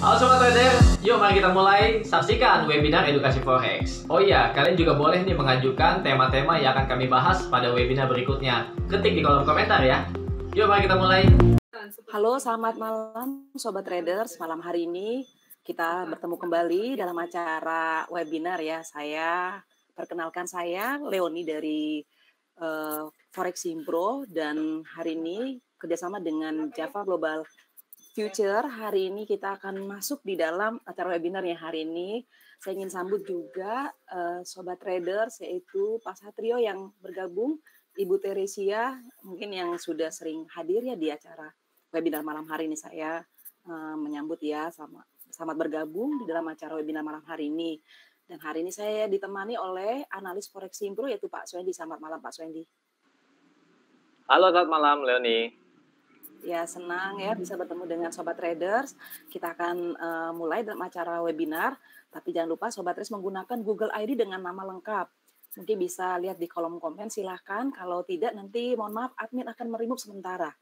Halo Sobat Trader, yuk mari kita mulai saksikan webinar edukasi Forex. Oh iya, kalian juga boleh nih mengajukan tema-tema yang akan kami bahas pada webinar berikutnya. Ketik di kolom komentar ya. Yuk mari kita mulai. Halo, selamat malam Sobat Traders. Malam hari ini kita bertemu kembali dalam acara webinar ya. Perkenalkan saya Leoni dari Forex Impro, dan hari ini kerjasama dengan Java Global Future. Hari ini kita akan masuk di dalam acara webinarnya hari ini. Saya ingin sambut juga Sobat Traders, yaitu Pak Satrio yang bergabung, Ibu Teresia mungkin yang sudah sering hadir ya di acara webinar malam hari ini. Saya menyambut ya, selamat bergabung di dalam acara webinar malam hari ini. Dan hari ini saya ditemani oleh analis Forex Impro yaitu Pak Swendi. Selamat malam Pak Swendi. Halo, selamat malam Leoni. Ya, senang ya bisa bertemu dengan Sobat Traders. Kita akan mulai dalam acara webinar, tapi jangan lupa Sobat Traders menggunakan Google ID dengan nama lengkap. Mungkin bisa lihat di kolom komen, silahkan. Kalau tidak, nanti mohon maaf, admin akan remove sementara.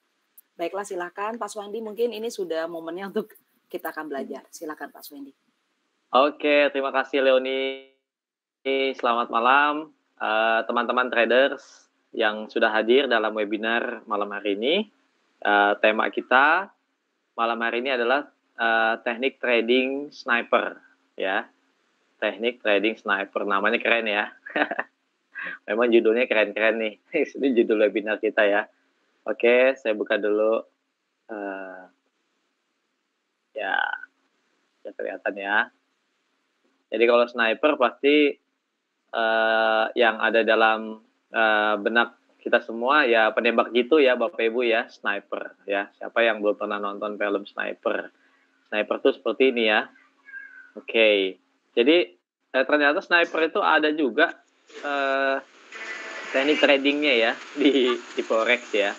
Baiklah, silahkan Pak Swendi, mungkin ini sudah momennya untuk kita akan belajar. Silahkan Pak Swendi. Oke, terima kasih Leoni. Selamat malam teman-teman traders yang sudah hadir dalam webinar malam hari ini. Tema kita malam hari ini adalah teknik trading sniper ya. Teknik trading sniper, namanya keren ya. Memang judulnya keren-keren nih. Ini judul webinar kita ya. Oke, saya buka dulu ya kelihatan ya. Jadi kalau sniper pasti yang ada dalam benak kita semua ya penembak gitu ya Bapak Ibu ya, sniper ya. Siapa yang belum pernah nonton film Sniper? Sniper tuh seperti ini ya. Oke. Jadi ternyata sniper itu ada juga teknik tradingnya ya di Forex ya.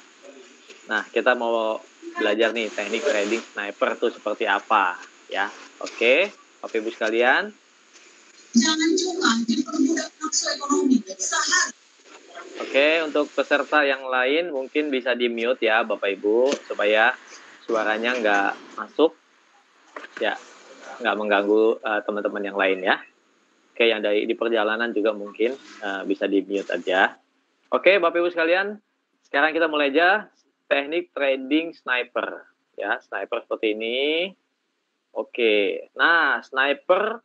Nah, kita mau belajar nih teknik trading sniper tuh seperti apa ya. Oke, Bapak Ibu sekalian. Jangan cuma dipermudah nafsu ekonomi. Oke, untuk peserta yang lain mungkin bisa di-mute ya Bapak Ibu, supaya suaranya nggak masuk, ya nggak mengganggu teman-teman yang lain ya. Oke, yang di perjalanan juga mungkin bisa di-mute aja. Oke, Bapak Ibu sekalian, sekarang kita mulai aja teknik trading sniper. Ya, sniper seperti ini. Oke, nah sniper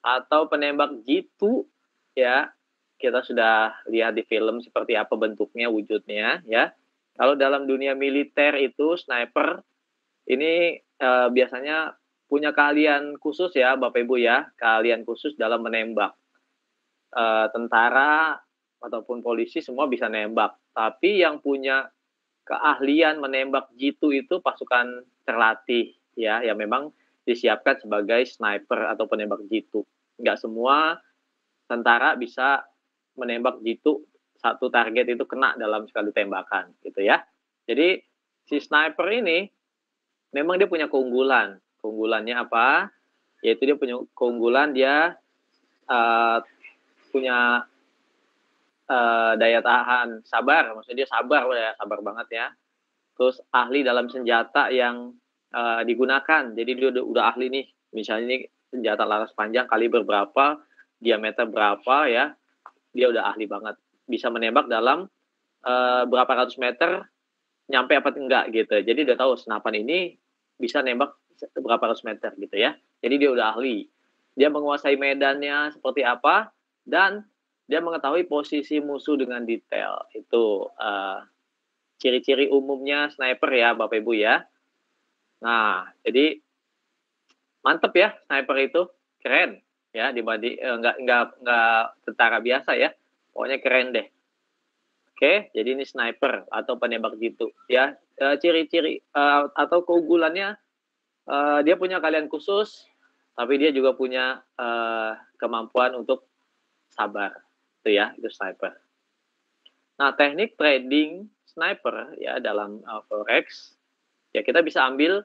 atau penembak jitu ya, kita sudah lihat di film seperti apa bentuknya, wujudnya ya. Kalau dalam dunia militer itu sniper ini biasanya punya keahlian khusus ya Bapak Ibu ya, keahlian khusus dalam menembak. Tentara ataupun polisi semua bisa nembak, tapi yang punya keahlian menembak jitu itu pasukan terlatih ya, yang memang disiapkan sebagai sniper atau penembak jitu. Nggak semua tentara bisa menembak jitu satu target itu kena dalam sekali tembakan gitu ya. Jadi si sniper ini memang dia punya keunggulan. Keunggulannya apa? Yaitu dia punya keunggulan, dia punya daya tahan sabar, maksudnya dia sabar ya, sabar banget ya. Terus ahli dalam senjata yang digunakan. Jadi dia udah ahli nih. Misalnya ini senjata laras panjang kaliber berapa, diameter berapa ya. Dia udah ahli banget, bisa menembak dalam berapa ratus meter, nyampe apa enggak gitu. Jadi udah tahu senapan ini bisa nembak berapa ratus meter gitu ya. Jadi dia udah ahli. Dia menguasai medannya seperti apa, dan dia mengetahui posisi musuh dengan detail. Itu ciri-ciri umumnya sniper ya Bapak Ibu ya. Nah, jadi mantep ya sniper itu, keren ya, dibanding nggak tentara biasa ya, pokoknya keren deh. Oke, jadi ini sniper atau penembak jitu ya. Ciri-ciri atau keunggulannya, dia punya keahlian khusus, tapi dia juga punya kemampuan untuk sabar, itu ya, itu sniper. Nah, teknik trading sniper ya dalam Forex ya, kita bisa ambil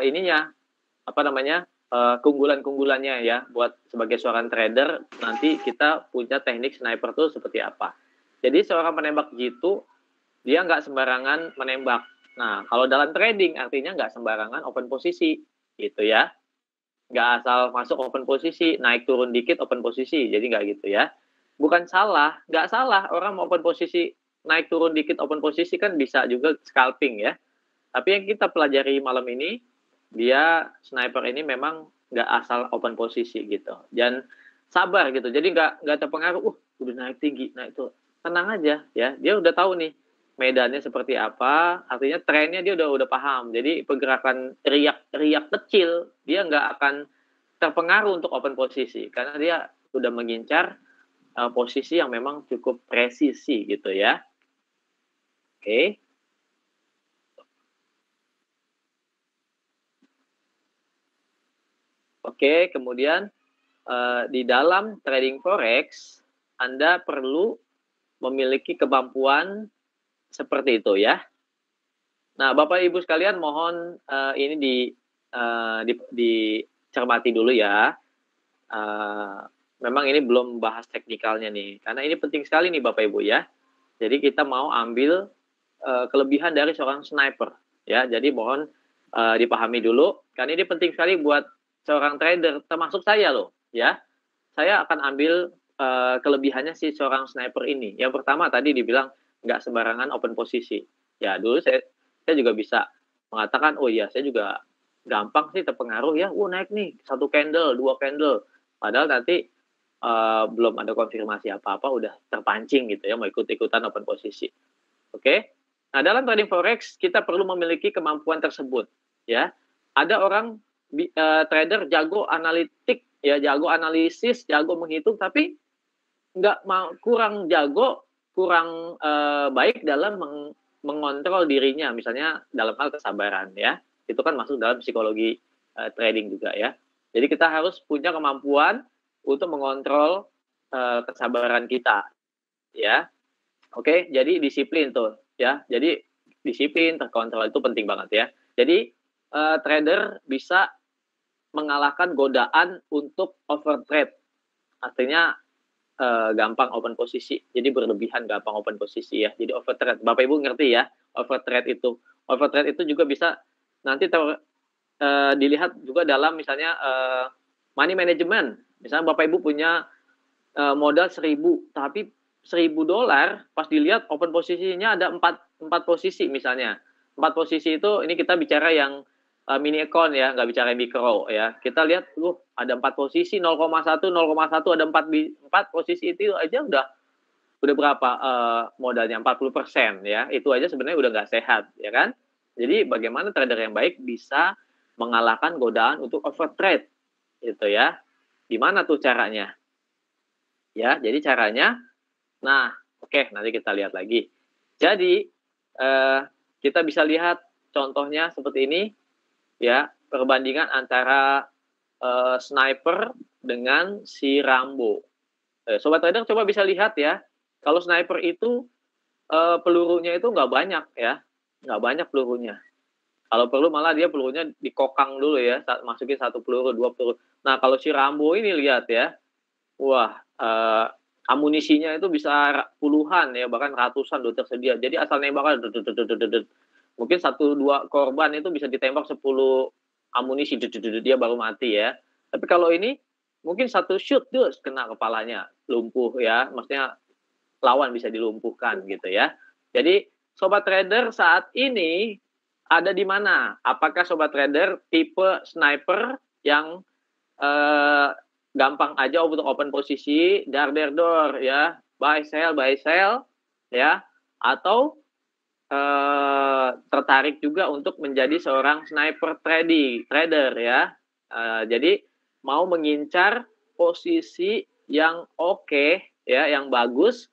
ininya apa namanya, keunggulan-keunggulannya ya, buat sebagai seorang trader nanti kita punya teknik sniper tuh seperti apa. Jadi seorang penembak jitu dia nggak sembarangan menembak. Nah, kalau dalam trading artinya nggak sembarangan open posisi. gitu ya. Nggak asal masuk open posisi, naik turun dikit open posisi, jadi nggak gitu ya. Bukan salah, nggak salah orang mau open posisi, naik turun dikit open posisi kan bisa juga scalping ya. Tapi yang kita pelajari malam ini, dia sniper ini memang nggak asal open posisi gitu. Dan sabar gitu, jadi nggak terpengaruh, udah naik tinggi, nah itu tenang aja ya, dia udah tahu nih medannya seperti apa, artinya trennya dia udah paham. Jadi pergerakan riak kecil dia nggak akan terpengaruh untuk open posisi karena dia sudah mengincar posisi yang memang cukup presisi gitu ya. Oke. Oke, kemudian di dalam trading forex Anda perlu memiliki kemampuan seperti itu ya. Nah, Bapak Ibu sekalian mohon ini dicermati dulu ya. Memang ini belum bahas teknikalnya nih, karena ini penting sekali nih Bapak Ibu ya. Jadi kita mau ambil kelebihan dari seorang sniper ya. Jadi mohon dipahami dulu, karena ini penting sekali buat seorang trader, termasuk saya loh ya. Saya akan ambil kelebihannya si seorang sniper ini. Yang pertama tadi dibilang nggak sembarangan open posisi. Ya dulu saya juga bisa mengatakan, oh iya saya juga gampang sih terpengaruh ya, naik nih 1 candle, 2 candle. Padahal nanti belum ada konfirmasi apa-apa udah terpancing gitu ya, mau ikut-ikutan open posisi. Oke. Nah, dalam trading forex kita perlu memiliki kemampuan tersebut ya. Ada orang trader jago analitik ya, jago analisis, jago menghitung, tapi kurang jago, kurang baik dalam mengontrol dirinya, misalnya dalam hal kesabaran ya. Itu kan masuk dalam psikologi trading juga ya. Jadi kita harus punya kemampuan untuk mengontrol kesabaran kita ya. Oke, jadi disiplin tuh ya. Jadi disiplin, terkontrol itu penting banget ya. Jadi trader bisa mengalahkan godaan untuk overtrade. Artinya gampang open posisi. Jadi berlebihan gampang open posisi ya. Jadi overtrade. Bapak Ibu ngerti ya, overtrade itu. Overtrade itu juga bisa nanti dilihat juga dalam misalnya money management. Misalnya Bapak Ibu punya modal 1.000, tapi $1.000 pas dilihat open posisinya ada 4 posisi misalnya. 4 posisi itu ini kita bicara yang mini account ya, nggak bicara mikro ya. Kita lihat, ada 4 posisi, 0,1 ada 4 posisi, itu aja udah berapa modalnya, 40% ya. Itu aja sebenarnya udah nggak sehat ya kan. Jadi bagaimana trader yang baik bisa mengalahkan godaan untuk overtrade gitu ya. Gimana tuh caranya? Ya, jadi caranya, nah oke, nanti kita lihat lagi. Jadi kita bisa lihat contohnya seperti ini ya, perbandingan antara sniper dengan si Rambo. Sobat trader coba bisa lihat ya, kalau sniper itu pelurunya itu nggak banyak ya, nggak banyak pelurunya. Kalau perlu malah dia pelurunya dikokang dulu ya, masukin 1 peluru, 2 peluru. Nah kalau si Rambo ini lihat ya, wah amunisinya itu bisa puluhan ya, bahkan ratusan udah tersedia. Jadi asal nembak mungkin 1-2 korban itu bisa ditembak 10 amunisi, dia baru mati ya. Tapi kalau ini mungkin 1 shoot terus kena kepalanya, lumpuh ya, maksudnya lawan bisa dilumpuhkan gitu ya. Jadi sobat trader saat ini ada di mana? Apakah sobat trader tipe sniper yang gampang aja untuk open posisi, dar ya, buy sell ya, atau tertarik juga untuk menjadi seorang sniper trader ya. Jadi mau mengincar posisi yang oke ya, yang bagus,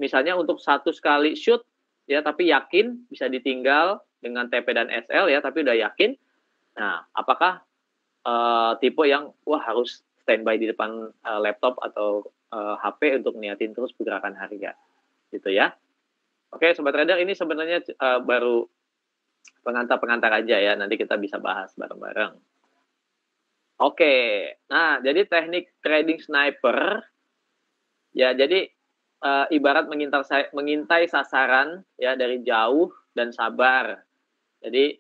misalnya untuk 1 kali shoot ya, tapi yakin bisa ditinggal dengan TP dan SL ya, tapi udah yakin. Nah, apakah tipe yang harus standby di depan laptop atau HP untuk niatin terus pergerakan harga gitu ya. Oke, sobat trader, ini sebenarnya baru pengantar aja ya, nanti kita bisa bahas bareng-bareng. Oke, nah jadi teknik trading sniper ya, jadi ibarat mengintai sasaran ya dari jauh dan sabar. Jadi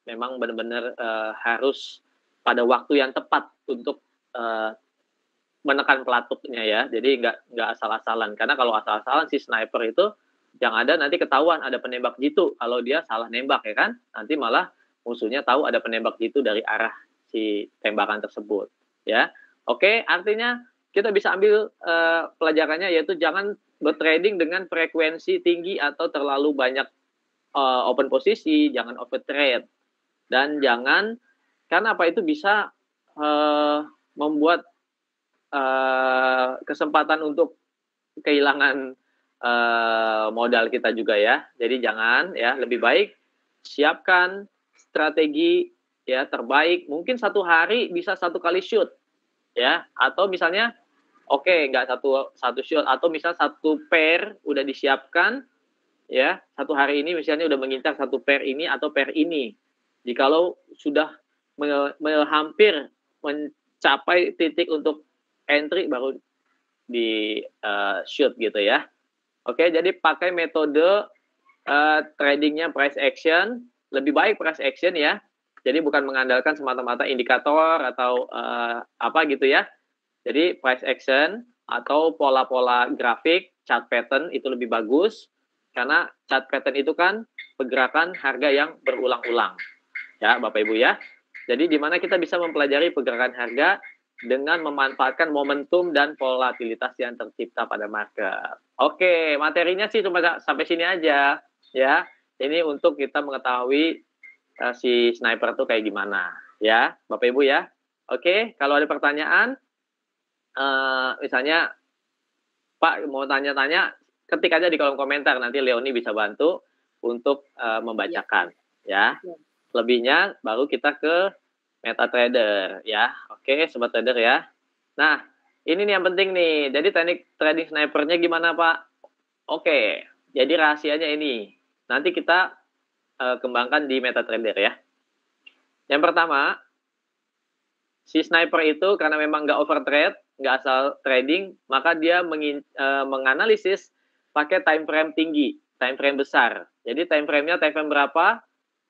memang benar-benar harus pada waktu yang tepat untuk menekan pelatuknya ya. Jadi nggak asal-asalan. Karena kalau asal-asalan si sniper itu yang ada nanti ketahuan ada penembak jitu kalau dia salah nembak ya kan. Nanti malah musuhnya tahu ada penembak jitu dari arah si tembakan tersebut ya. Oke, artinya kita bisa ambil pelajarannya yaitu jangan bertrading dengan frekuensi tinggi atau terlalu banyak open posisi, jangan overtrade dan jangan karena apa itu bisa membuat kesempatan untuk kehilangan modal kita juga ya. Jadi jangan ya, lebih baik siapkan strategi ya terbaik. Mungkin satu hari bisa 1 kali shoot ya, atau misalnya oke, nggak satu shoot atau misal 1 pair udah disiapkan ya, 1 hari ini misalnya udah mengincar 1 pair ini atau pair ini. Jikalau sudah hampir mencapai titik untuk entry baru di shoot gitu ya. Oke, jadi pakai metode tradingnya price action, lebih baik price action ya. Jadi bukan mengandalkan semata-mata indikator atau apa gitu ya. Jadi price action atau pola-pola grafik, chart pattern itu lebih bagus karena chart pattern itu kan pergerakan harga yang berulang-ulang. Ya, Bapak Ibu ya. Jadi di mana kita bisa mempelajari pergerakan harga dengan memanfaatkan momentum dan volatilitas yang tercipta pada market. Oke, materinya sih cuma sampai sini aja ya. Ini untuk kita mengetahui si sniper itu kayak gimana ya, Bapak Ibu ya. Oke, kalau ada pertanyaan misalnya Pak mau tanya-tanya, ketik aja di kolom komentar, nanti Leoni bisa bantu untuk membacakan ya. Lebihnya baru kita ke MetaTrader ya. Oke, sobat trader ya. Nah, ini nih yang penting nih. Jadi teknik trading snipernya gimana, Pak? Oke, jadi rahasianya ini. Nanti kita kembangkan di MetaTrader ya. Yang pertama, si sniper itu karena memang nggak overtrade, nggak asal trading, maka dia menganalisis pakai time frame tinggi, time frame besar. Jadi time frame-nya time frame berapa?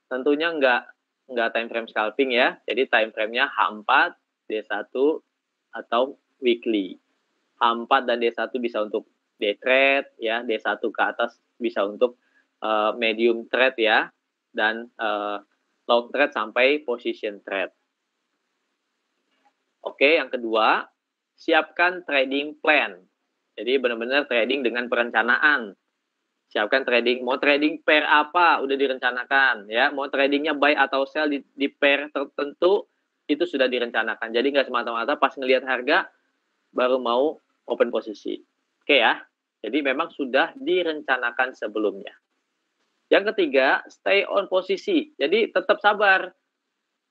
Tentunya nggak time frame scalping ya. Jadi time frame-nya H4, D1 atau weekly. H4 dan D1 bisa untuk day trade ya, D1 ke atas bisa untuk medium trade ya, dan long trade sampai position trade. Oke, yang kedua, siapkan trading plan. Jadi benar-benar trading dengan perencanaan. Siapkan trading, mau trading pair apa udah direncanakan ya, mau tradingnya buy atau sell di pair tertentu itu sudah direncanakan. Jadi nggak semata-mata pas ngelihat harga baru mau open posisi. Oke ya, jadi memang sudah direncanakan sebelumnya. Yang ketiga, stay on posisi. Jadi tetap sabar.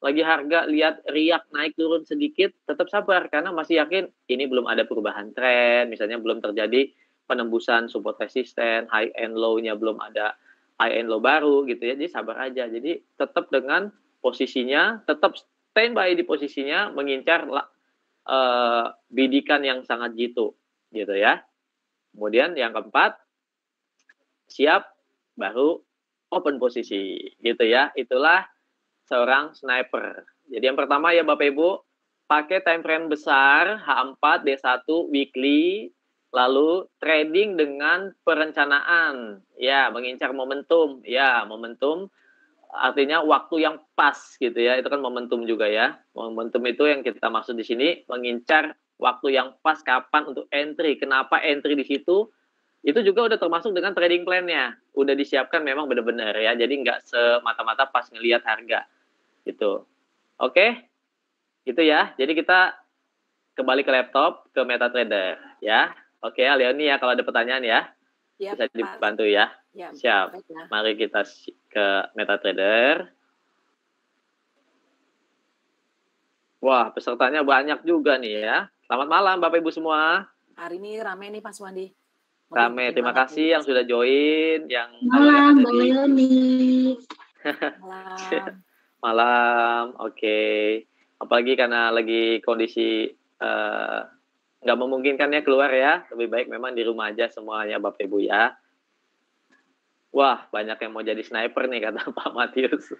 Lagi harga lihat riak naik turun sedikit, tetap sabar karena masih yakin ini belum ada perubahan tren, misalnya belum terjadi penembusan support resisten, high and low-nya belum ada high and low baru gitu ya. Jadi sabar aja. Jadi tetap dengan posisinya, tetap standby di posisinya mengincar bidikan yang sangat jitu gitu ya. Kemudian yang keempat, siap baru open posisi gitu ya. Itulah seorang sniper. Jadi yang pertama ya Bapak Ibu, pakai time frame besar H4, D1, weekly, lalu trading dengan perencanaan, ya mengincar momentum, ya momentum artinya waktu yang pas gitu ya, itu kan momentum juga ya. Momentum itu yang kita maksud di sini mengincar waktu yang pas kapan untuk entry. Kenapa entry di situ? Itu juga udah termasuk dengan trading plan-nya, udah disiapkan memang benar-benar ya. Jadi nggak semata-mata pas ngelihat harga gitu. Oke, gitu ya. Jadi kita kembali ke laptop, ke MetaTrader ya. Oke ya, Leoni ya, kalau ada pertanyaan ya, bisa dibantu ya. Siap. Mari kita ke MetaTrader. Wah, pesertanya banyak juga nih ya. Selamat malam Bapak Ibu semua. Hari ini rame nih Pak Suwandi. Rame, terima kasih yang sudah join. Yang Malam, Bang Leoni. Malam. Malam, oke. Apalagi karena lagi kondisi nggak memungkinkan ya keluar ya. Lebih baik memang di rumah aja semuanya Bapak Ibu ya. Wah, banyak yang mau jadi sniper nih kata Pak Matius.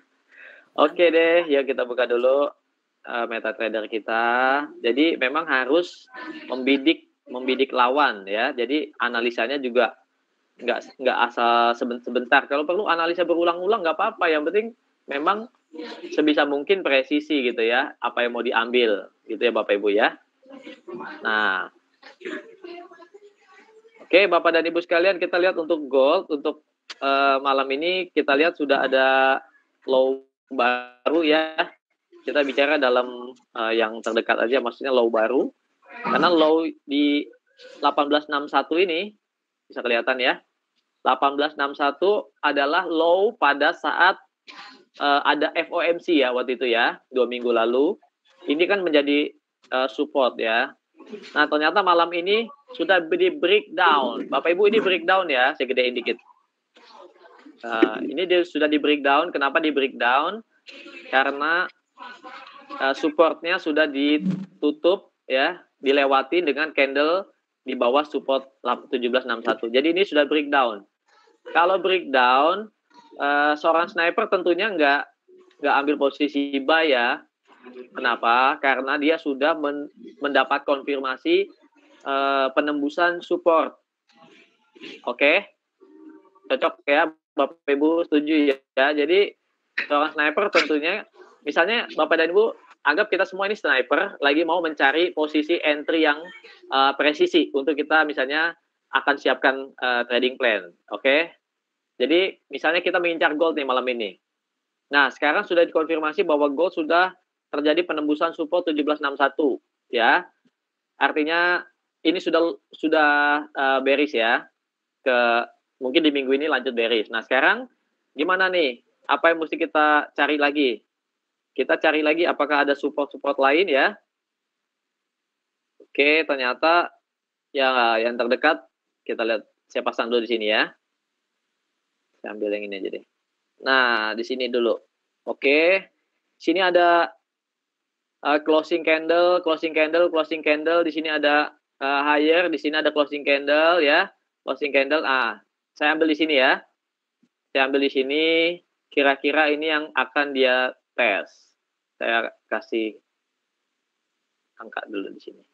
Oke deh, yuk kita buka dulu MetaTrader kita. Jadi memang harus membidik lawan ya. Jadi analisanya juga nggak asal sebentar. Kalau perlu analisa berulang-ulang nggak apa-apa. Yang penting memang sebisa mungkin presisi gitu ya. Apa yang mau diambil gitu ya Bapak Ibu ya. Nah, oke Bapak dan Ibu sekalian, kita lihat untuk gold untuk malam ini kita lihat sudah ada low baru ya. Kita bicara dalam yang terdekat aja, maksudnya low baru. Karena low di 1861 ini bisa kelihatan ya. 1861 adalah low pada saat ada FOMC ya waktu itu ya, 2 minggu lalu. Ini kan menjadi support ya. Nah ternyata malam ini sudah di breakdown. Bapak Ibu ini breakdown ya, saya gedein dikit. Ini dia sudah di breakdown. Kenapa di breakdown? Karena supportnya sudah ditutup ya, dilewati dengan candle di bawah support 1761. Jadi ini sudah breakdown. Kalau breakdown, seorang sniper tentunya nggak ambil posisi buy ya. Kenapa? Karena dia sudah mendapat konfirmasi penembusan support. Oke? Cocok ya, Bapak Ibu setuju ya. Jadi seorang sniper tentunya, misalnya Bapak dan Ibu anggap kita semua ini sniper lagi mau mencari posisi entry yang presisi untuk kita misalnya akan siapkan trading plan. Oke? Jadi misalnya kita mengincar gold nih malam ini. Nah, sekarang sudah dikonfirmasi bahwa gold sudah terjadi penembusan support 1761 ya. Artinya ini sudah bearish ya. Mungkin di minggu ini lanjut bearish. Nah, sekarang gimana nih? Apa yang mesti kita cari lagi? Kita cari lagi apakah ada support-support lain ya. Oke, ternyata ya yang terdekat kita lihat, saya pasang dulu di sini ya. Saya ambil yang ini aja deh. Nah, di sini dulu. Oke. Sini ada closing candle. Di sini ada higher, di sini ada closing candle ya. Closing candle. Saya ambil di sini ya. Saya ambil di sini. Kira-kira ini yang akan dia tes. Saya kasih angka dulu di sini.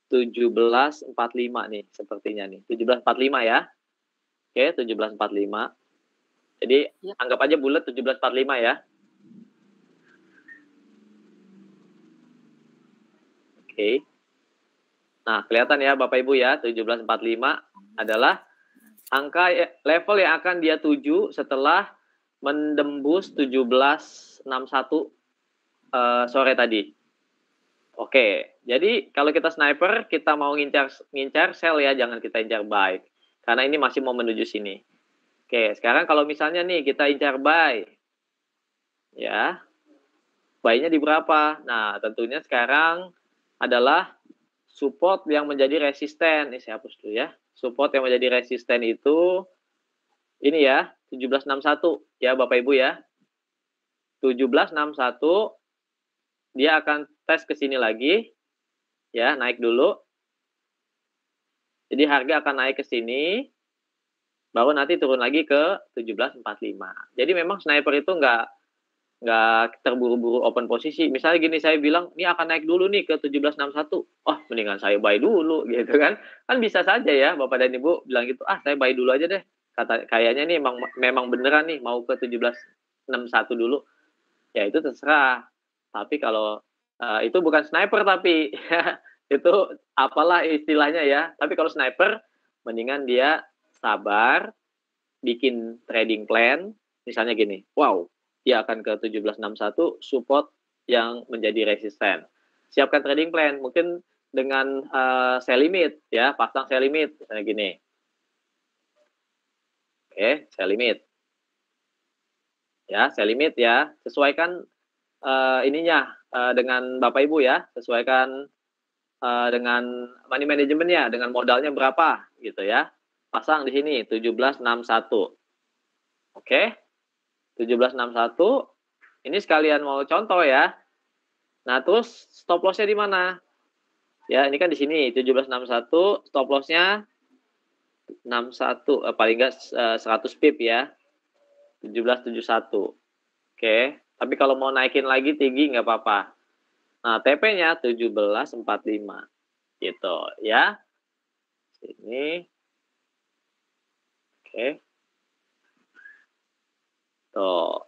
1745 nih sepertinya nih. 1745 ya. Oke, 1745. Jadi anggap aja bulat 1745 ya. Oke. Nah, kelihatan ya Bapak Ibu ya, 1745 adalah angka level yang akan dia tuju setelah menembus 1761 sore tadi. Oke. Jadi kalau kita sniper, kita mau ngincar sell ya, jangan kita incar buy. Karena ini masih mau menuju sini. Oke, sekarang kalau misalnya nih kita incar buy. Ya. Buy-nya di berapa? Nah, tentunya sekarang adalah support yang menjadi resisten. Ini saya hapus dulu ya. Support yang menjadi resisten itu ini ya, 1761 ya Bapak Ibu ya. 1761 dia akan tes ke sini lagi. Ya, naik dulu. Jadi harga akan naik ke sini, baru nanti turun lagi ke 1745. Jadi memang sniper itu nggak terburu-buru open posisi. Misalnya gini, saya bilang, ini akan naik dulu nih ke 1761. Mendingan saya buy dulu gitu kan. Kan bisa saja ya Bapak dan Ibu bilang gitu, saya buy dulu aja deh. Kayaknya nih memang beneran nih mau ke 1761 dulu. Ya itu terserah. Tapi kalau itu bukan sniper tapi itu apalah istilahnya ya. Tapi kalau sniper, mendingan dia sabar, bikin trading plan. Misalnya gini, dia akan ke 1761, support yang menjadi resisten. Siapkan trading plan, mungkin dengan sell limit, ya, pasang sell limit, misalnya gini. Oke, sell limit. Ya, sell limit ya, sesuaikan ininya dengan Bapak Ibu ya, sesuaikan dengan money manajemennya, dengan modalnya berapa gitu ya. Pasang di sini 1761. Oke. 1761. Ini sekalian mau contoh ya. Nah, terus stop loss-nya di mana? Ya, ini kan di sini 1761, stop loss-nya 61 paling enggak 100 pip ya. 1771. Oke. Tapi kalau mau naikin lagi tinggi nggak apa-apa. Nah, TP-nya 17.45 gitu ya. Ini oke. Tuh.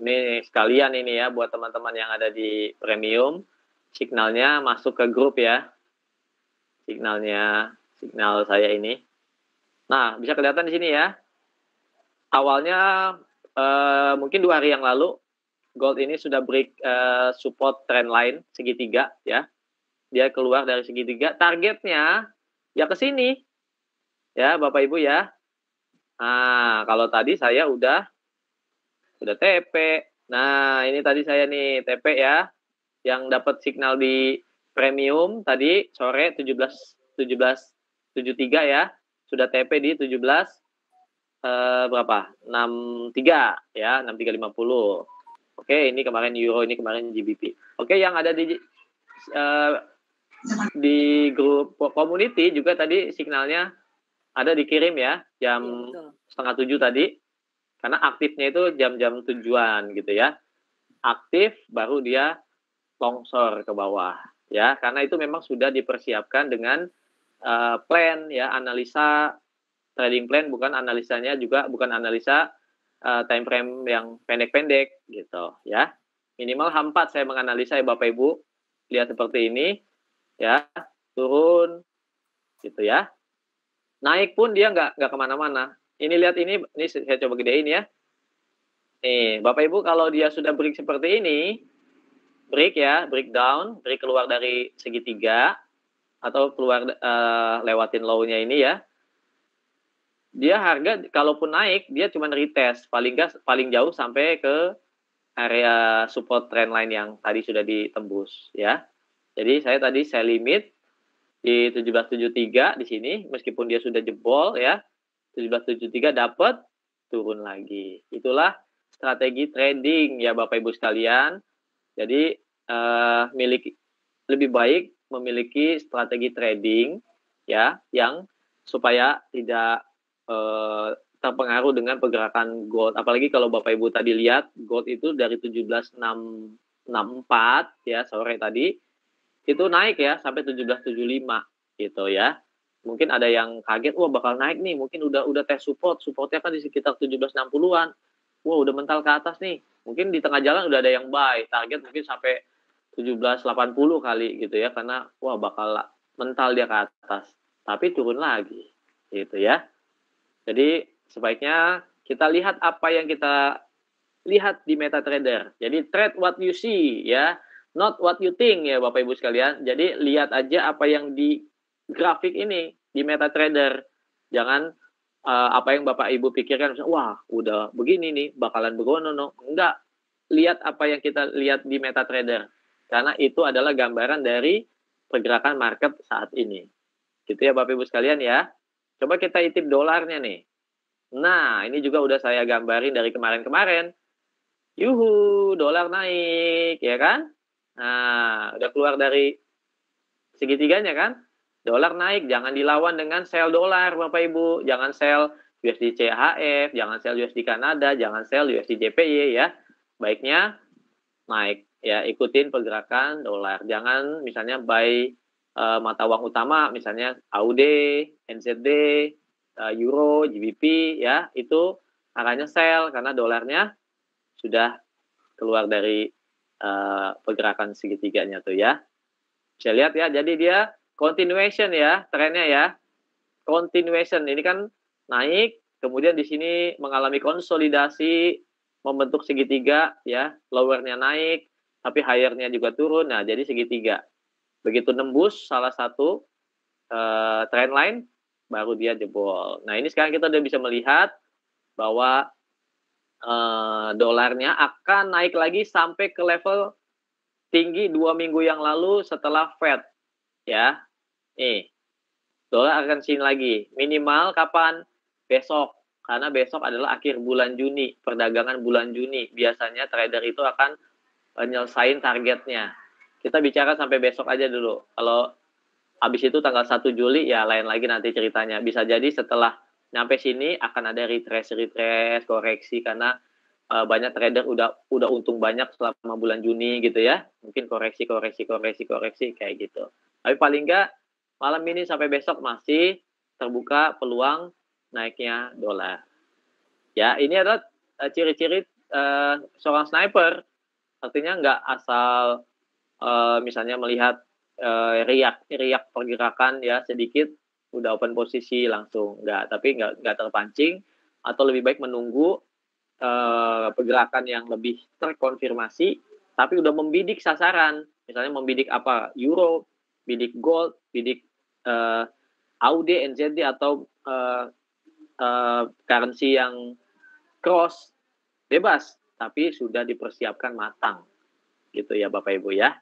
Ini sekalian ini ya buat teman-teman yang ada di premium. Signalnya masuk ke grup ya. Signal saya ini. Nah, bisa kelihatan di sini ya. Awalnya mungkin 2 hari yang lalu gold ini sudah break support trend line segitiga ya. Dia keluar dari segitiga. Targetnya ya ke sini. Ya, Bapak Ibu ya. Nah, kalau tadi saya udah TP. Nah, ini tadi saya nih TP ya. Yang dapat signal di premium tadi sore 17.73 ya. Sudah TP di 17 berapa? 63 ya, 63.50. Oke, ini kemarin euro, ini kemarin GBP. Oke, yang ada di grup community juga tadi signalnya ada dikirim ya, jam setengah 7 tadi. Karena aktifnya itu jam-jam tujuan gitu ya. Aktif baru dia longsor ke bawah ya, karena itu memang sudah dipersiapkan dengan plan ya, analisa trading plan, bukan analisanya juga bukan analisa time frame yang pendek-pendek gitu ya. Minimal H4 saya menganalisa ya Bapak Ibu. Lihat seperti ini ya, turun gitu ya. Naik pun dia nggak kemana-mana. Ini lihat ini saya coba gedein ya. Nih Bapak Ibu, kalau dia sudah break seperti ini, break ya, breakdown, break keluar dari segitiga atau keluar lewatin low-nya ini ya. Dia harga kalaupun naik dia cuma retest paling jauh sampai ke area support trend line yang tadi sudah ditembus ya. Jadi saya tadi sell limit di 17.73 di sini meskipun dia sudah jebol ya. 17.73 dapat turun lagi. Itulah strategi trading ya Bapak Ibu sekalian. Jadi lebih baik memiliki strategi trading ya yang supaya tidak terpengaruh dengan pergerakan gold. Apalagi kalau Bapak Ibu tadi lihat gold itu dari 17.664 ya sore tadi itu naik ya sampai 17.75 gitu ya. Mungkin ada yang kaget, wah bakal naik nih, mungkin udah tes supportnya kan di sekitar 17.60-an. Wah udah mental ke atas nih. Mungkin di tengah jalan udah ada yang buy, target mungkin sampai 17.80 kali gitu ya, karena wah bakal mental dia ke atas. Tapi turun lagi gitu ya. Jadi sebaiknya kita lihat apa yang kita lihat di MetaTrader. Jadi trade what you see ya, not what you think ya Bapak Ibu sekalian. Jadi lihat aja apa yang di grafik ini di MetaTrader. Jangan apa yang Bapak Ibu pikirkan, wah udah begini nih, bakalan begono. Enggak. Lihat apa yang kita lihat di MetaTrader. Karena itu adalah gambaran dari pergerakan market saat ini. Gitu ya Bapak Ibu sekalian ya. Coba kita intip dolarnya nih. Nah, ini juga udah saya gambarin dari kemarin-kemarin. Yuhu, dolar naik, ya kan? Nah, udah keluar dari segitiganya kan? Dolar naik, jangan dilawan dengan sell dolar, Bapak Ibu. Jangan sell USD CHF, jangan sell USD Kanada, jangan sell USD JPY ya. Baiknya naik ya, ikutin pergerakan dolar. Jangan misalnya buy mata uang utama, misalnya AUD, NZD, Euro, GBP ya, itu arahnya sell karena dolarnya sudah keluar dari pergerakan segitiganya tuh ya. Bisa lihat ya, jadi dia continuation ya, trennya ya. Continuation, ini kan naik, kemudian di sini mengalami konsolidasi, membentuk segitiga ya, lowernya naik, tapi higher-nya juga turun, nah jadi segitiga. Begitu nembus salah satu trend line, baru dia jebol. Nah ini sekarang kita udah bisa melihat bahwa dolarnya akan naik lagi sampai ke level tinggi 2 minggu yang lalu setelah Fed ya. Nih, dolar akan sini lagi. Minimal kapan? Besok. Karena besok adalah akhir bulan Juni, perdagangan bulan Juni. Biasanya trader itu akan nyelesain targetnya. Kita bicara sampai besok aja dulu. Kalau habis itu tanggal 1 Juli ya lain lagi nanti ceritanya. Bisa jadi setelah nyampe sini akan ada retrace, koreksi karena banyak trader udah untung banyak selama bulan Juni gitu ya. Mungkin koreksi kayak gitu. Tapi paling nggak malam ini sampai besok masih terbuka peluang naiknya dolar. Ya, ini adalah ciri-ciri seorang sniper. Artinya nggak asal misalnya melihat riak pergerakan ya sedikit udah open posisi langsung tapi nggak terpancing, atau lebih baik menunggu pergerakan yang lebih terkonfirmasi tapi udah membidik sasaran, misalnya membidik apa, euro, bidik gold, bidik AUD, NZD, atau currency yang cross, bebas tapi sudah dipersiapkan matang gitu ya Bapak Ibu ya.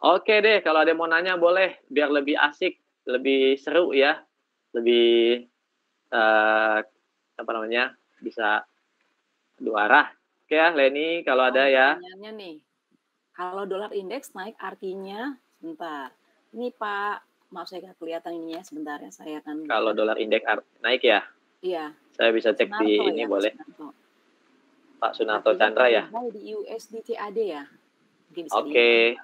Oke deh, kalau ada yang mau nanya boleh, biar lebih asik, lebih seru ya, lebih apa namanya, bisa dua arah. Oke ya, Leni, kalau ada ya. Pertanyaannya nih, kalau dolar indeks naik artinya, sebentar, ini Pak, maaf saya nggak kelihatan ininya, sebentar ya, saya akan. Kalau dolar indeks naik ya? Iya. Saya bisa cek Sunarto di ini ya, boleh. Pak Sunarto artinya Chandra ya? di USD CAD ya? Oke.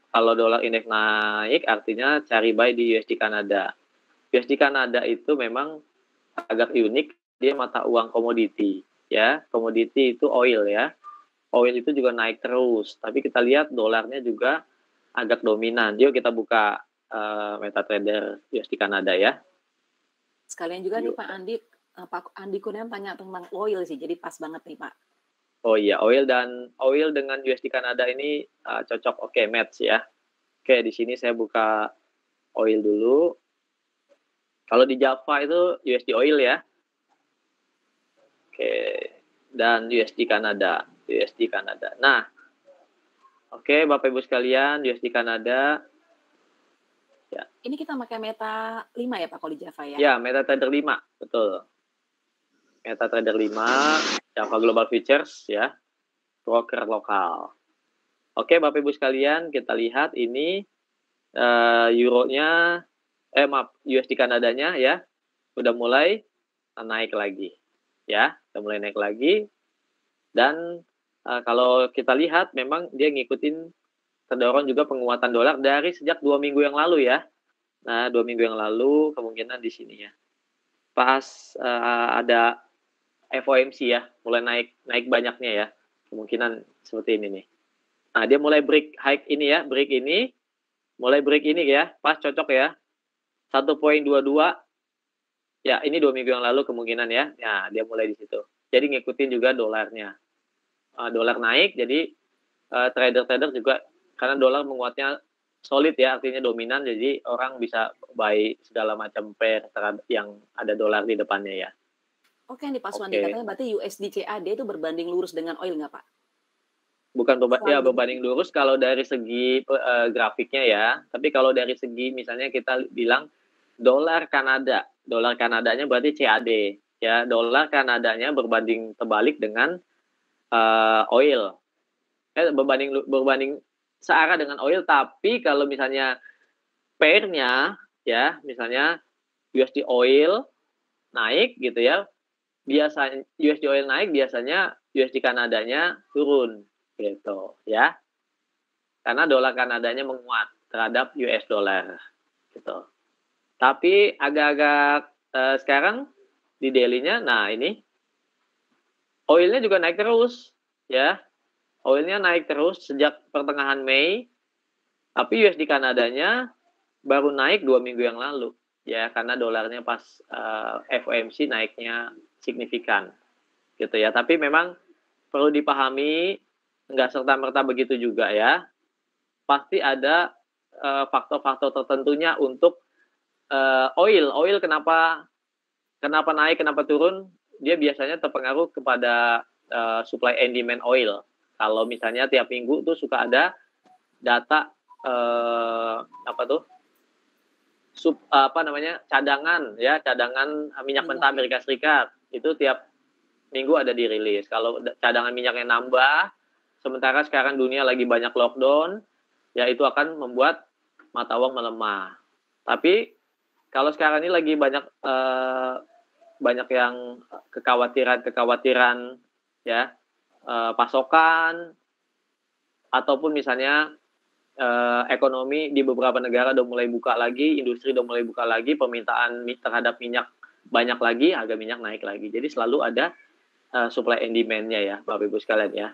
Kalau dolar indeks naik artinya cari buy di USD Kanada. USD Kanada itu memang agak unik, dia mata uang komoditi ya. Komoditi itu oil ya. Oil itu juga naik terus, tapi kita lihat dolarnya juga agak dominan. Yuk kita buka MetaTrader USD Kanada ya. Sekalian juga nih Pak Andi Kurniawan tanya tentang oil sih, jadi pas banget nih Pak. Oh iya, oil dengan USD Kanada ini cocok, oke, match ya. Oke, di sini saya buka oil dulu. Kalau di Java itu USD oil ya. Oke, dan USD Kanada. Nah, oke Bapak Ibu sekalian, USD Kanada. Ya. Ini kita pakai Meta 5 ya Pak kalau di Java ya? Ya, MetaTrader 5, betul. MetaTrader 5, Java Global Futures ya, broker lokal. Oke Bapak Ibu sekalian, kita lihat ini euronya, USD Kanadanya ya, udah mulai naik lagi ya, dan kalau kita lihat memang dia ngikutin terdorong juga penguatan dolar dari sejak 2 minggu yang lalu ya. Nah 2 minggu yang lalu kemungkinan di sini ya, pas ada FOMC ya, mulai naik banyaknya ya, kemungkinan seperti ini nih. Nah dia mulai break high ini ya, mulai break ini ya, pas cocok ya, 1.22 ya, ini 2 minggu yang lalu kemungkinan ya. Nah dia mulai di situ, jadi ngikutin juga dolarnya. Dolar naik, jadi trader-trader juga, karena dolar menguatnya solid ya, artinya dominan, jadi orang bisa buy segala macam pair yang ada dolar di depannya ya. Oke nih Pak Suwandi, katanya berarti USD CAD itu berbanding lurus dengan oil nggak Pak? Bukan berbanding lurus kalau dari segi grafiknya ya, tapi kalau dari segi misalnya kita bilang dolar Kanadanya berarti CAD ya, dolar Kanadanya berbanding terbalik dengan oil, berbanding searah dengan oil. Tapi kalau misalnya pairnya ya, misalnya USD oil naik gitu ya, biasanya USD oil naik, biasanya USD Kanadanya turun gitu ya, karena dolar Kanadanya menguat terhadap US dollar gitu. Tapi agak-agak sekarang di daily-nya, nah ini oilnya juga naik terus ya, oilnya naik terus sejak pertengahan Mei, tapi USD Kanadanya baru naik 2 minggu yang lalu ya, karena dolarnya pas FOMC naiknya signifikan gitu ya. Tapi memang perlu dipahami, nggak serta-merta begitu juga ya. Pasti ada faktor-faktor tertentunya untuk oil kenapa naik, kenapa turun. Dia biasanya terpengaruh kepada supply and demand oil. Kalau misalnya tiap minggu tuh suka ada data cadangan minyak mentah Amerika Serikat, itu tiap minggu ada dirilis. Kalau cadangan minyaknya nambah, sementara sekarang dunia lagi banyak lockdown, ya itu akan membuat mata uang melemah. Tapi kalau sekarang ini lagi banyak yang kekhawatiran ya, pasokan ataupun misalnya ekonomi di beberapa negara udah mulai buka lagi, industri udah mulai buka lagi, permintaan terhadap minyak banyak lagi, harga minyak naik lagi. Jadi selalu ada supply and demand-nya ya, Bapak Ibu sekalian ya.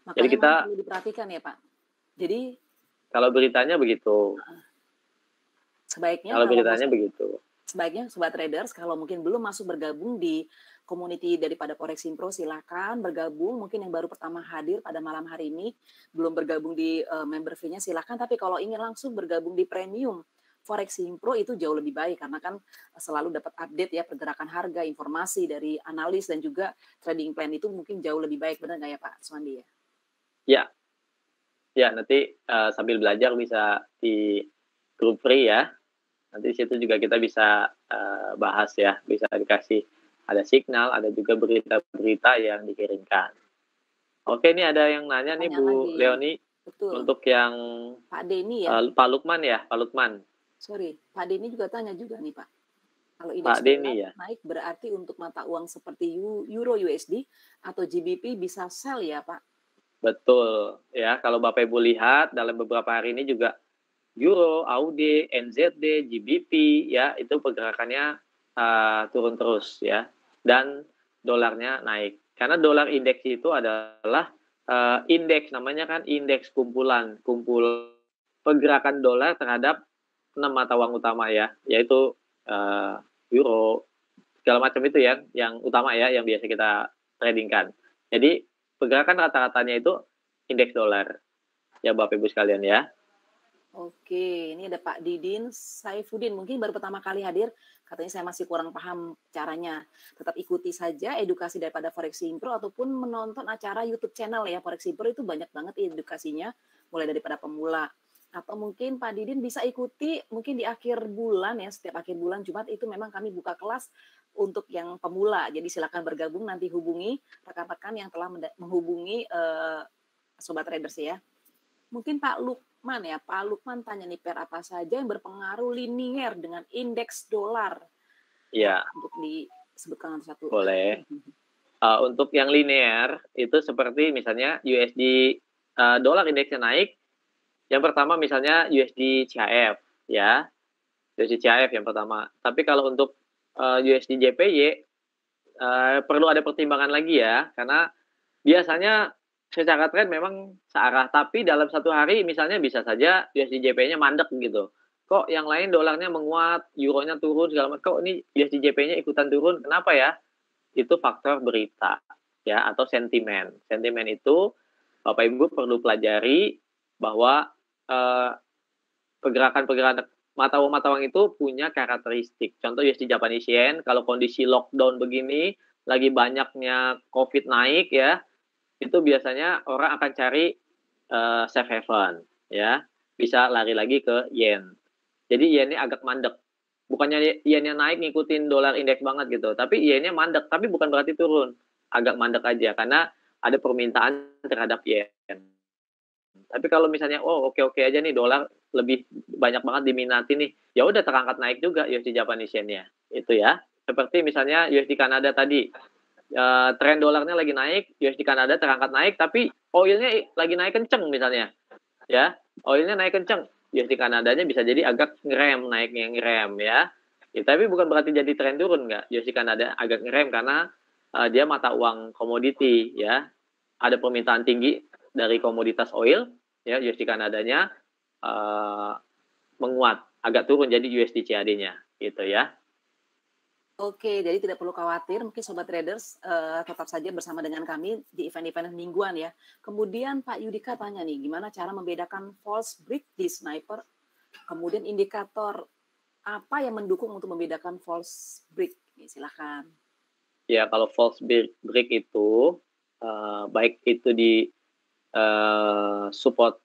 Makanya Jadi kita perlu diperhatikan ya Pak. Jadi kalau beritanya begitu. sebaiknya Kalau kalau beritanya begitu. sebaiknya Sobat Traders kalau mungkin belum masuk bergabung di community daripada Forex Impro, silakan bergabung. Mungkin yang baru pertama hadir pada malam hari ini belum bergabung di member fee-nya silakan. Tapi kalau ingin langsung bergabung di premium Forex Impro itu jauh lebih baik karena kan selalu dapat update ya pergerakan harga, informasi dari analis dan juga trading plan itu mungkin jauh lebih baik, benar nggak ya Pak Suwandi ya? Ya, ya nanti sambil belajar bisa di grup free ya. Nanti di situ juga kita bisa bahas ya, bisa dikasih ada signal, ada juga berita-berita yang dikirimkan. Oke, ini ada yang nanya nih Bu Lagi. Leoni. Betul. Untuk yang Pak Denny ya. Pak Lukman ya, Pak Lukman. Sorry, Pak Denny juga tanya juga nih Pak. Kalau Pak indeks Denny ya. naik berarti untuk mata uang seperti Euro USD atau GBP bisa sell ya Pak? Betul ya, kalau Bapak Ibu lihat dalam beberapa hari ini juga Euro, AUD, NZD, GBP ya itu pergerakannya turun terus ya, dan dolarnya naik. Karena dolar indeks itu adalah indeks, namanya kan indeks kumpulan pergerakan dolar terhadap 6 mata uang utama ya, yaitu Euro, segala macam itu ya, yang utama ya, yang biasa kita tradingkan. Jadi pergerakan rata-ratanya itu indeks dolar ya Bapak Ibu sekalian ya. Oke, ini ada Pak Didin Saifuddin, mungkin baru pertama kali hadir, katanya saya masih kurang paham caranya. Tetap ikuti saja edukasi daripada Forex Impro ataupun menonton acara YouTube channel ya. Forex Impro itu banyak banget edukasinya, mulai daripada pemula. Atau mungkin Pak Didin bisa ikuti mungkin di akhir bulan ya, setiap akhir bulan Jumat itu memang kami buka kelas untuk yang pemula. Jadi silakan bergabung, nanti hubungi rekan-rekan yang telah menghubungi Sobat Traders ya. Mungkin Pak Lukman ya, Pak Lukman tanya nih pair apa saja yang berpengaruh linier dengan indeks dolar. Iya. Untuk disebutkan satu. Boleh. Untuk yang linear itu seperti misalnya USD dolar indeksnya naik. Yang pertama misalnya USD CHF ya. USD CHF yang pertama. Tapi kalau untuk USD JPY perlu ada pertimbangan lagi ya, karena biasanya secara tren memang searah, tapi dalam satu hari misalnya bisa saja USD JPY-nya mandek gitu. Kok yang lain dolarnya menguat, euronya turun segala macam, kok ini USD JPY-nya ikutan turun, kenapa ya? Itu faktor berita ya, atau sentimen. Sentimen itu Bapak Ibu perlu pelajari bahwa pergerakan-pergerakan mata uang itu punya karakteristik. Contoh USD Japanese Yen, kalau kondisi lockdown begini, lagi banyaknya COVID naik ya, itu biasanya orang akan cari safe haven ya, bisa lari lagi ke yen. Jadi yennya agak mandek. Bukannya yennya naik ngikutin dolar indeks banget gitu, tapi yennya mandek, tapi bukan berarti turun. Agak mandek aja karena ada permintaan terhadap yen. Tapi kalau misalnya oke aja nih dolar lebih banyak banget diminati nih, ya udah terangkat naik juga USD Japanese Yen-nya. Itu ya. Seperti misalnya USD Kanada tadi. Tren dolarnya lagi naik, USD Kanada terangkat naik, tapi oilnya lagi naik kenceng misalnya. Ya, oilnya naik kenceng. USD Kanadanya bisa jadi agak ngerem, naiknya ngerem ya. Tapi bukan berarti jadi tren turun nggak. USD Kanada agak ngerem karena dia mata uang komoditi ya. Ada permintaan tinggi dari komoditas oil, ya USD Kanadanya menguat, agak turun jadi USD CAD-nya, gitu ya. Oke, jadi tidak perlu khawatir, mungkin Sobat Traders tetap saja bersama dengan kami di event-event mingguan ya. Kemudian Pak Yudika tanya nih, gimana cara membedakan false break di sniper, kemudian indikator apa yang mendukung untuk membedakan false break? Silakan. Ya, kalau false break itu, baik itu di support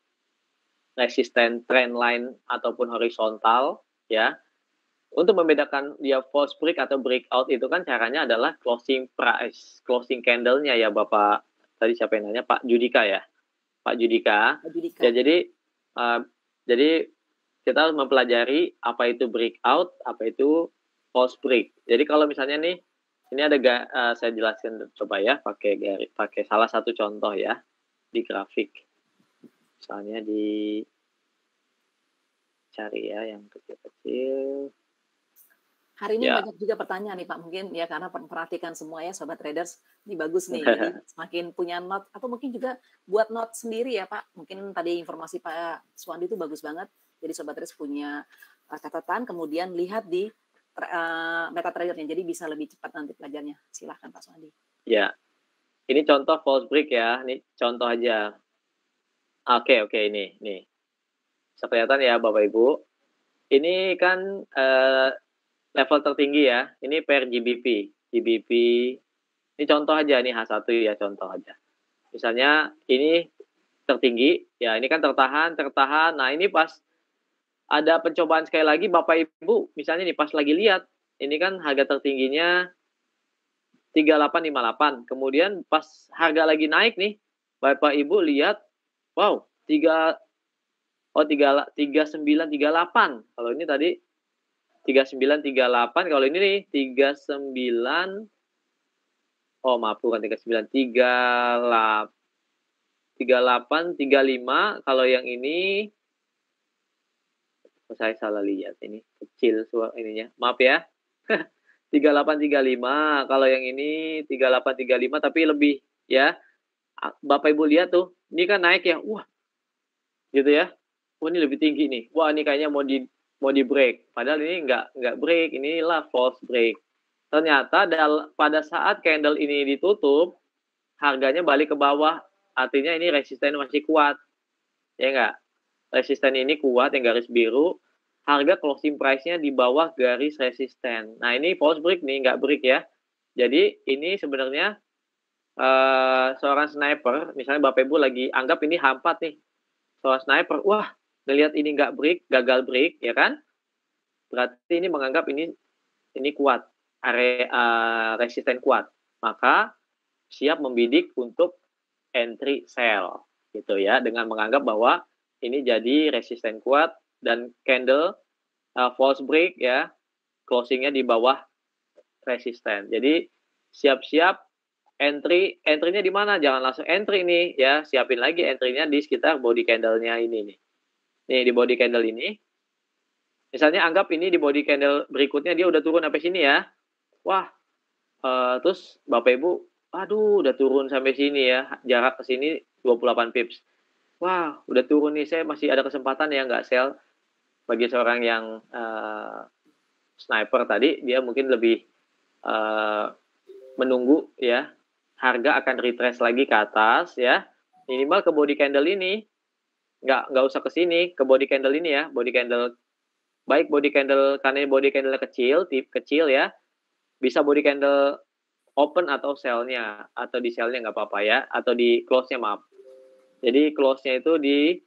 resisten trend line ataupun horizontal ya. Untuk membedakan dia false break atau breakout itu kan caranya adalah closing price, closing candle-nya ya Bapak. Tadi siapa yang nanya? Pak Judika ya. Pak Judika. Ya jadi kita harus mempelajari apa itu breakout, apa itu false break. Jadi kalau misalnya nih Ini ada saya jelaskan coba ya pakai salah satu contoh ya di grafik. Misalnya cari ya yang kecil-kecil. Hari ini Ya. banyak juga pertanyaan nih Pak, mungkin ya karena perhatikan semua ya Sobat Traders, ini bagus nih, jadi semakin punya note, atau mungkin juga buat note sendiri ya Pak, mungkin tadi informasi Pak Suwandi itu bagus banget, jadi Sobat Traders punya catatan, kemudian lihat di MetaTrader-nya, jadi bisa lebih cepat nanti belajarnya. Silahkan Pak Suwandi. Ya, ini contoh false break ya, ini contoh aja. Oke, ini. Bisa kelihatan ya Bapak Ibu, ini kan level tertinggi ya, ini per GBP. Ini contoh aja nih H1 ya, contoh aja. Misalnya ini tertinggi, ya ini kan tertahan. Nah ini pas ada pencobaan sekali lagi Bapak Ibu, misalnya nih pas lagi lihat, ini kan harga tertingginya 3858. Kemudian pas harga lagi naik nih, Bapak Ibu lihat, wow, 3938. Kalau ini tadi 3938, kalau ini nih 39, oh maaf bukan 39, 3835. Kalau yang ini saya salah lihat, ini kecil suara ininya, maaf ya. 3835. Kalau yang ini 3835 tapi lebih ya. Bapak Ibu lihat tuh, ini kan naik ya, wah, gitu ya. Wah ini lebih tinggi nih. Wah ini kayaknya mau di break. Padahal ini nggak break, inilah false break. Ternyata pada saat candle ini ditutup, harganya balik ke bawah. Artinya ini resisten masih kuat. Ya enggak? Resisten ini kuat, yang garis biru. Harga closing price-nya di bawah garis resisten. Nah ini false break nih, nggak break ya. Jadi ini sebenarnya seorang sniper, misalnya Bapak Ibu lagi anggap ini H4 nih. Seorang sniper, wah, ngelihat ini nggak break, gagal break, ya kan? Berarti ini menganggap ini kuat, area resisten kuat. Maka siap membidik untuk entry sell, gitu ya, dengan menganggap bahwa ini jadi resisten kuat dan candle false break ya, closingnya di bawah resisten. Jadi siap-siap entry-nya di mana? Jangan langsung entry nih ya, siapin lagi entry-nya di sekitar body candle-nya ini nih. Nih di body candle ini. Misalnya anggap ini di body candle berikutnya dia udah turun sampai sini ya. Wah, terus Bapak Ibu, aduh udah turun sampai sini ya, jarak ke sini 28 pips. Wah, udah turun nih, saya masih ada kesempatan ya nggak sell. Bagi seorang yang sniper tadi, dia mungkin lebih menunggu ya, harga akan retrace lagi ke atas ya, minimal ke body candle ini, nggak usah ke sini, ke body candle ini ya, body candle, baik body candle, karena body candle kecil, tip kecil ya, bisa body candle open atau sell-nya, atau di sell-nya nggak apa-apa ya, atau di close-nya maaf. Jadi close-nya itu di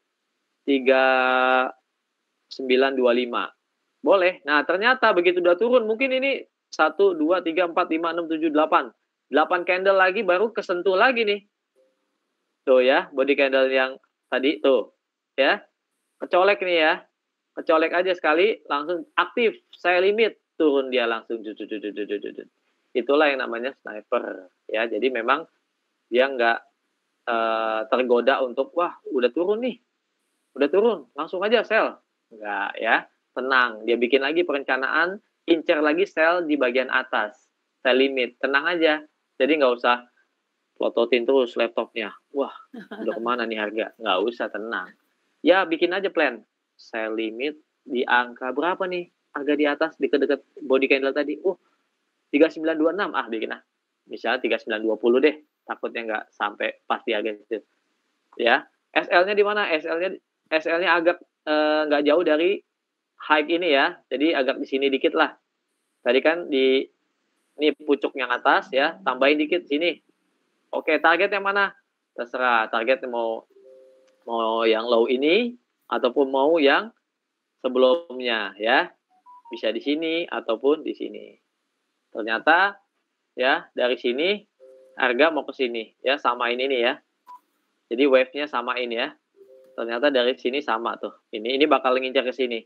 3925. Boleh. Nah, ternyata begitu udah turun, mungkin ini 1, 2, 3, 4, 5, 6, 7, 8. 8 candle lagi baru kesentuh lagi nih. Tuh ya, body candle yang tadi tuh. Ya. Kecolek nih ya. Kecolek aja sekali, langsung aktif. Saya limit, turun dia langsung. Itulah yang namanya sniper. Ya, jadi memang dia nggak tergoda untuk, wah udah turun nih. Udah turun, langsung aja sell. Enggak ya. Tenang, dia bikin lagi perencanaan, incer lagi sell di bagian atas, sell limit, tenang aja. Jadi nggak usah plototin terus laptopnya. Wah, udah kemana nih harga? Nggak usah, tenang. Ya, bikin aja plan. Sell limit di angka berapa nih? Harga di atas, dekat-dekat body candle tadi. 3926. Ah, bikin ah. Misalnya 3920 deh. Takutnya nggak sampai pas di harga itu. Ya, SL-nya di mana? SL-nya agak nggak jauh dari high ini ya, jadi agak di sini dikit lah. Tadi kan ini pucuk yang atas ya, tambahin dikit sini. Oke, target yang mana? Terserah, target mau yang low ini ataupun mau yang sebelumnya ya. Bisa di sini ataupun di sini. Ternyata ya dari sini harga mau ke sini ya, samain ini ya. Jadi wave-nya samain ya. Ternyata dari sini sama tuh. Ini bakal ngincar ke sini.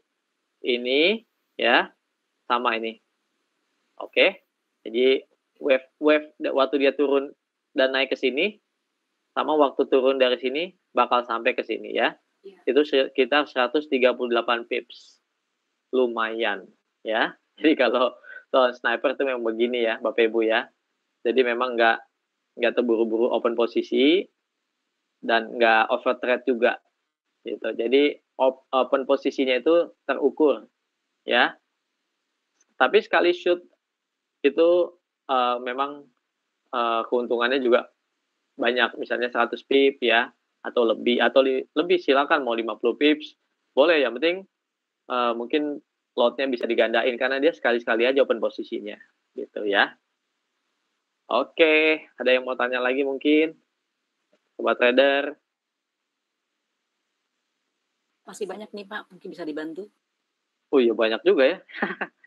Ini ya sama ini. Oke. Jadi wave waktu dia turun dan naik ke sini, sama waktu turun dari sini bakal sampai ke sini ya. Iya. Itu sekitar 138 pips. Lumayan ya. Jadi kalau soal sniper itu memang begini ya, Bapak Ibu ya. Jadi memang nggak terburu-buru open posisi dan nggak over trade juga gitu. Jadi open posisinya itu terukur ya. Tapi sekali shoot itu memang keuntungannya juga banyak, misalnya 100 pip ya, atau lebih, atau lebih silakan mau 50 pips, boleh, yang penting mungkin lotnya bisa digandain karena dia sekali-sekali aja open posisinya, gitu ya. Oke, ada yang mau tanya lagi mungkin? Sobat trader? Masih banyak nih Pak, mungkin bisa dibantu. Oh iya banyak juga ya.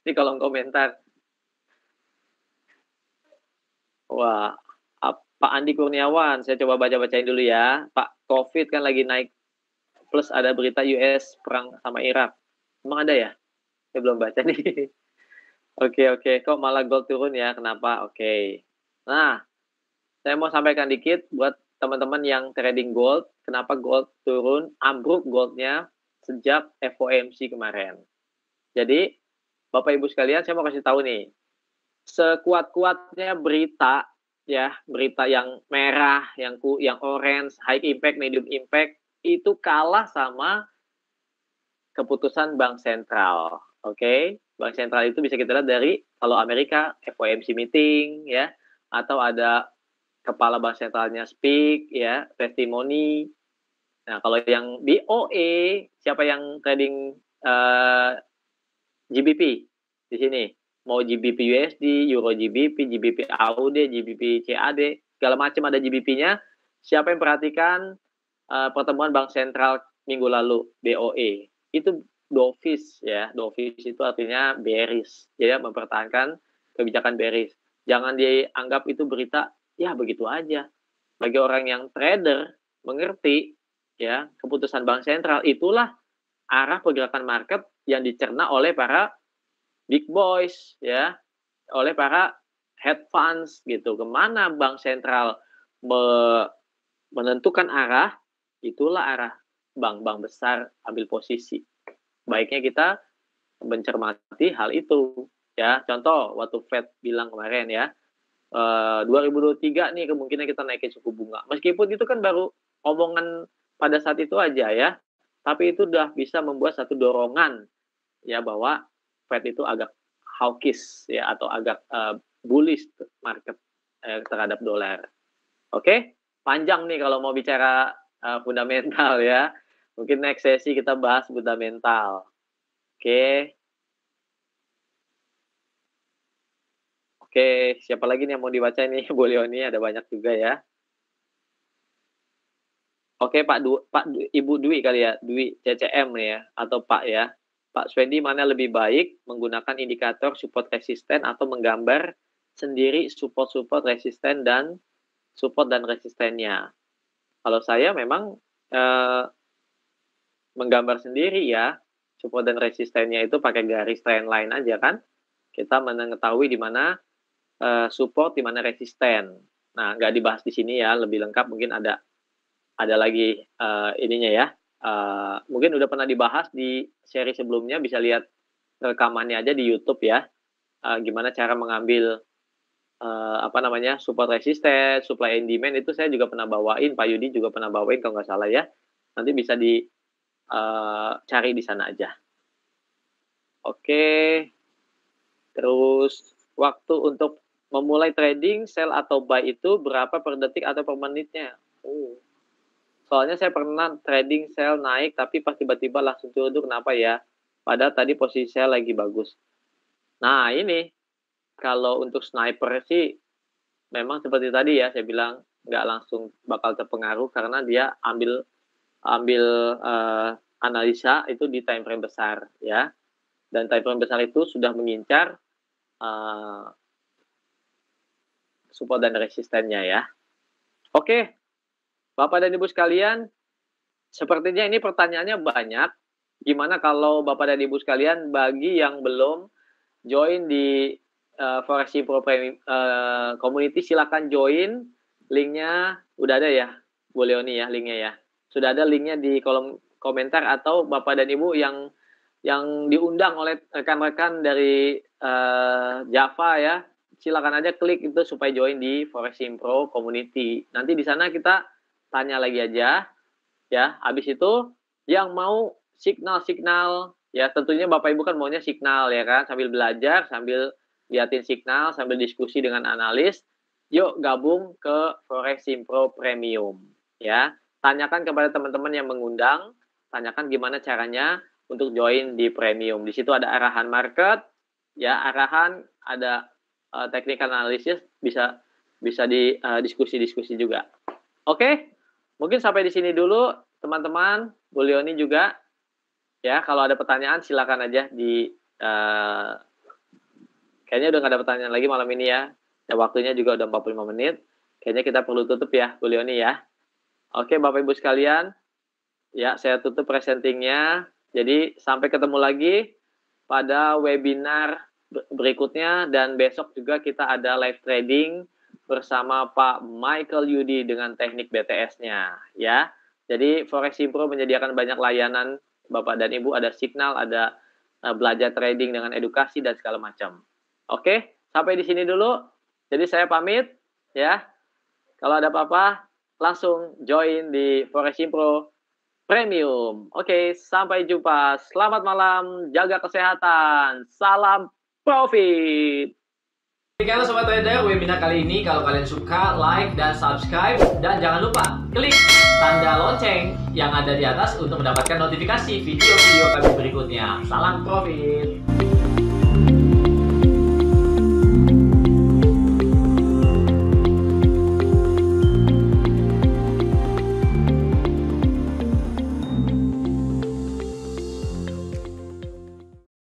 Di kolom komentar. Wah, Pak Andi Kurniawan, saya coba baca-bacain dulu ya. Pak, COVID kan lagi naik, plus ada berita US perang sama Irak. Emang ada ya? Saya belum baca nih. Oke. Kok malah gold turun ya? Kenapa? Oke. Nah, saya mau sampaikan dikit buat teman-teman yang trading gold. Kenapa gold turun? Ambruk goldnya sejak FOMC kemarin. Jadi, Bapak Ibu sekalian, saya mau kasih tahu nih. Sekuat-kuatnya berita, ya, berita yang merah, yang orange, high impact, medium impact, itu kalah sama keputusan bank sentral. Oke, bank sentral itu bisa kita lihat dari kalau Amerika FOMC meeting ya, atau ada kepala bank sentralnya speak ya, testimoni. Nah, kalau yang BOE, siapa yang trading GBP di sini? Mau GBP USD, Euro GBP, GBP AUD, GBP CAD, segala macam ada GBP-nya. Siapa yang perhatikan pertemuan bank sentral minggu lalu, BOE? Itu dovish ya, dovish itu artinya bearish, ya, mempertahankan kebijakan bearish. Jangan dianggap itu berita ya begitu aja. Bagi orang yang trader mengerti ya, keputusan bank sentral itulah arah pergerakan market yang dicerna oleh para big boys ya, oleh para hedge funds gitu. Kemana bank sentral menentukan arah, itulah arah bank-bank besar ambil posisi. Baiknya kita mencermati hal itu ya. Contoh waktu Fed bilang kemarin ya, 2023 nih kemungkinan kita naikin suku bunga. Meskipun itu kan baru omongan pada saat itu aja ya, tapi itu udah bisa membuat satu dorongan ya bahwa Fed itu agak hawkish ya, atau agak bullish market terhadap dolar. Oke, panjang nih kalau mau bicara fundamental ya. Mungkin next sesi kita bahas fundamental. Oke. Oke, siapa lagi nih yang mau dibaca ini? Bu Leoni, ada banyak juga ya. Oke, Ibu Dwi kali ya, Dwi CCM nih ya, atau Pak ya. Pak Swendi, mana lebih baik menggunakan indikator support resisten atau menggambar sendiri support resisten dan support dan resistennya? Kalau saya memang menggambar sendiri ya, support dan resistennya itu pakai garis trendline aja kan. Kita mengetahui di mana support, di mana resisten. Nah, nggak dibahas di sini ya, lebih lengkap mungkin ada lagi ininya ya. Mungkin udah pernah dibahas di seri sebelumnya, bisa lihat rekamannya aja di YouTube ya. Gimana cara mengambil support resisten, supply and demand, itu saya juga pernah bawain, Pak Yudi juga pernah bawain kalau nggak salah ya. Nanti bisa cari di sana aja. Oke. Terus waktu untuk memulai trading sell atau buy itu berapa per detik atau per menitnya? Soalnya saya pernah trading sell naik tapi pas tiba-tiba langsung turun, itu kenapa ya? Padahal tadi posisi saya lagi bagus. Nah, ini kalau untuk sniper sih memang seperti tadi ya, saya bilang nggak langsung bakal terpengaruh karena dia ambil analisa itu di time frame besar ya. Dan time frame besar itu sudah mengincar support dan resistennya ya. Oke, Bapak dan Ibu sekalian, sepertinya ini pertanyaannya banyak. Gimana kalau Bapak dan Ibu sekalian, bagi yang belum join di Forex Pro Community, silakan join. Linknya udah ada ya, Bu Leoni ya, linknya ya. Sudah ada linknya di kolom komentar, atau Bapak dan Ibu yang diundang oleh rekan-rekan dari Java ya, silakan aja klik itu supaya join di Forex Pro Community. Nanti di sana kita tanya lagi aja ya. Habis itu yang mau signal ya, tentunya Bapak Ibu kan maunya signal ya kan, sambil belajar, sambil liatin signal, sambil diskusi dengan analis. Yuk gabung ke Forex Pro Premium ya. Tanyakan kepada teman-teman yang mengundang, tanyakan gimana caranya untuk join di premium. Di situ ada arahan market ya, arahan, ada teknik analisis, bisa di diskusi-diskusi juga. Oke, mungkin sampai di sini dulu teman-teman. Bu Leoni juga ya, kalau ada pertanyaan silakan aja di kayaknya udah nggak ada pertanyaan lagi malam ini ya. Ya, waktunya juga udah 45 menit. Kayaknya kita perlu tutup ya, Bu Leoni ya. Oke, Bapak Ibu sekalian. Ya, saya tutup presentingnya. Jadi, sampai ketemu lagi pada webinar berikutnya. Dan besok juga kita ada live trading bersama Pak Michael Yudi dengan teknik BTS-nya. Ya, jadi Forex Pro menyediakan banyak layanan, Bapak dan Ibu. Ada signal, ada belajar trading dengan edukasi, dan segala macam. Oke, sampai di sini dulu. Jadi saya pamit ya. Kalau ada apa-apa langsung join di Forex Pro Premium. Oke, sampai jumpa. Selamat malam, jaga kesehatan. Salam profit. Demikianlah Sobat Trader webinar kali ini. Kalau kalian suka, like dan subscribe, dan jangan lupa klik tanda lonceng yang ada di atas untuk mendapatkan notifikasi video-video kami berikutnya. Salam profit.